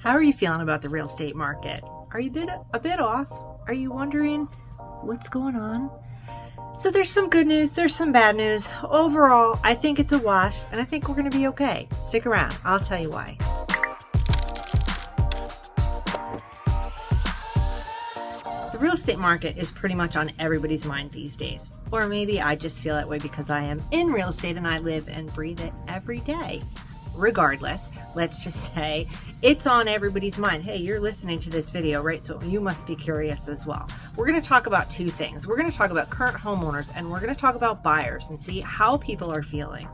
How are you feeling about the real estate market? Are you a bit off? Are you wondering what's going on? So there's some good news, there's some bad news. Overall, I think it's a wash, and I think we're going to be okay. Stick around. I'll tell you why. The real estate market is pretty much on everybody's mind these days. Or maybe I just feel that way because I am in real estate and I live and breathe it every day. Regardless, let's just say it's on everybody's mind. Hey, you're listening to this video, right? So you must be curious as well. We're going to talk about two things. We're going to talk about current homeowners and we're going to talk about buyers and see how people are feeling.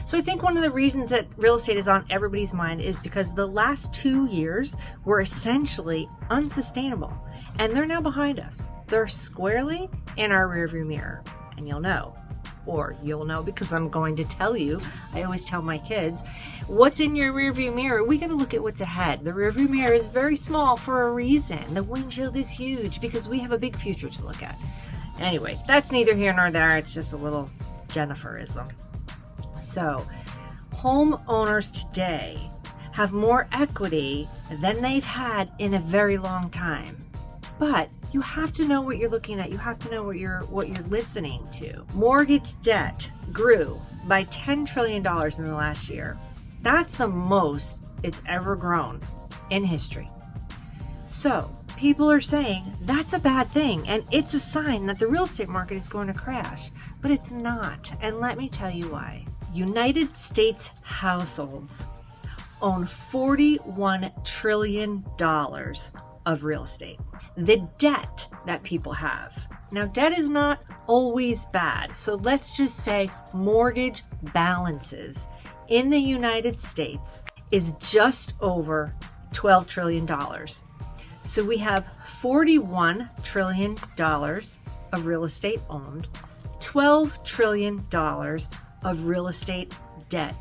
So I think one of the reasons that real estate is on everybody's mind is because the last 2 years were essentially unsustainable and they're now behind us. They're squarely in our rearview mirror, and you'll know because I'm going to tell you. I always tell my kids, what's in your rearview mirror? We got to look at what's ahead. The rearview mirror is very small for a reason. The windshield is huge because we have a big future to look at. Anyway, that's neither here nor there. It's just a little Jenniferism. So, homeowners today have more equity than they've had in a very long time. But you have to know what you're looking at. You have to know what you're listening to. Mortgage debt grew by $10 trillion in the last year. That's the most it's ever grown in history. So people are saying that's a bad thing and it's a sign that the real estate market is going to crash, but it's not. And let me tell you why. United States households own $41 trillion of real estate. The debt that people have. Now, debt is not always bad. So let's just say mortgage balances in the United States is just over $12 trillion. So we have $41 trillion of real estate owned, $12 trillion of real estate debt.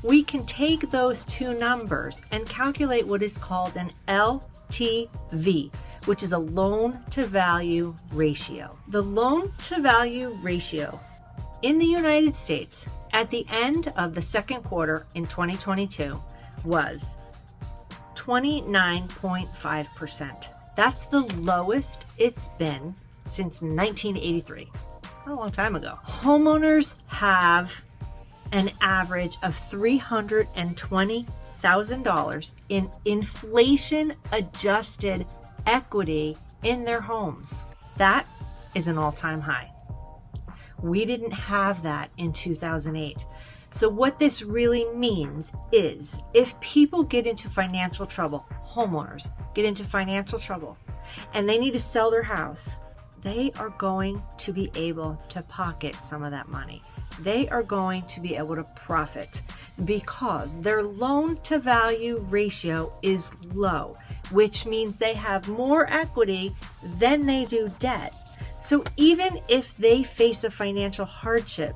We can take those two numbers and calculate what is called an LTV, which is a loan-to-value ratio. The loan-to-value ratio in the United States at the end of the second quarter in 2022 was 29.5%. That's the lowest it's been since 1983. A long time ago. Homeowners have an average of $320,000 in inflation-adjusted equity in their homes. That is an all-time high. We didn't have that in 2008. So what this really means is if people get into financial trouble, homeowners get into financial trouble, and they need to sell their house, they are going to be able to pocket some of that money. They are going to be able to profit because their loan-to-value ratio is low, which means they have more equity than they do debt. So even if they face a financial hardship,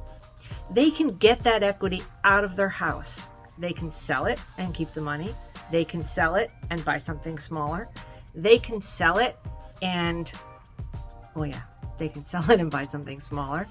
they can get that equity out of their house. They can sell it and keep the money. They can sell it and buy something smaller. They can sell it and, they can sell it and buy something smaller.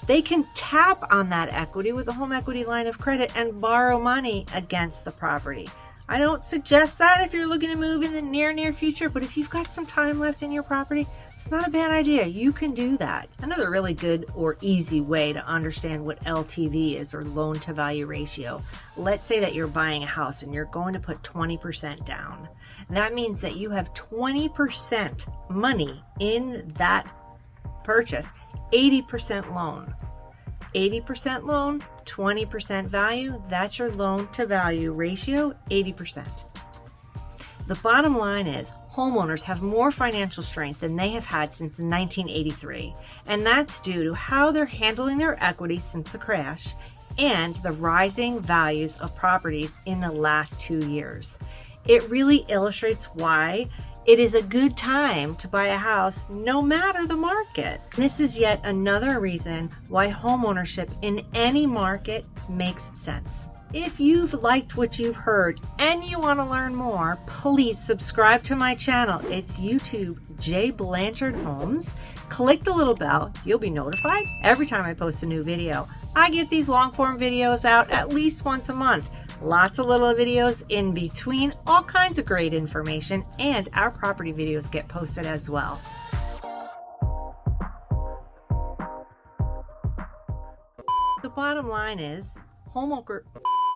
They can tap on that equity with a home equity line of credit and borrow money against the property. I don't suggest that if you're looking to move in the near future, but if you've got some time left in your property, it's not a bad idea. You can do that. Another really good or easy way to understand what LTV is, or loan to value ratio. Let's say that you're buying a house and you're going to put 20% down. That means that you have 20% money in that purchase, 80% loan. 80% loan, 20% value, that's your loan to value ratio, 80%. The bottom line is homeowners have more financial strength than they have had since 1983, and that's due to how they're handling their equity since the crash and the rising values of properties in the last 2 years. It really illustrates why it is a good time to buy a house no matter the market. This is yet another reason why homeownership in any market makes sense. If you've liked what you've heard and you want to learn more, please subscribe to my channel. It's YouTube J. Blanchard Homes. Click the little bell. You'll be notified every time I post a new video. I get these long form videos out at least once a month. Lots of little videos in between, all kinds of great information, and our property videos get posted as well. The bottom line is, homeowner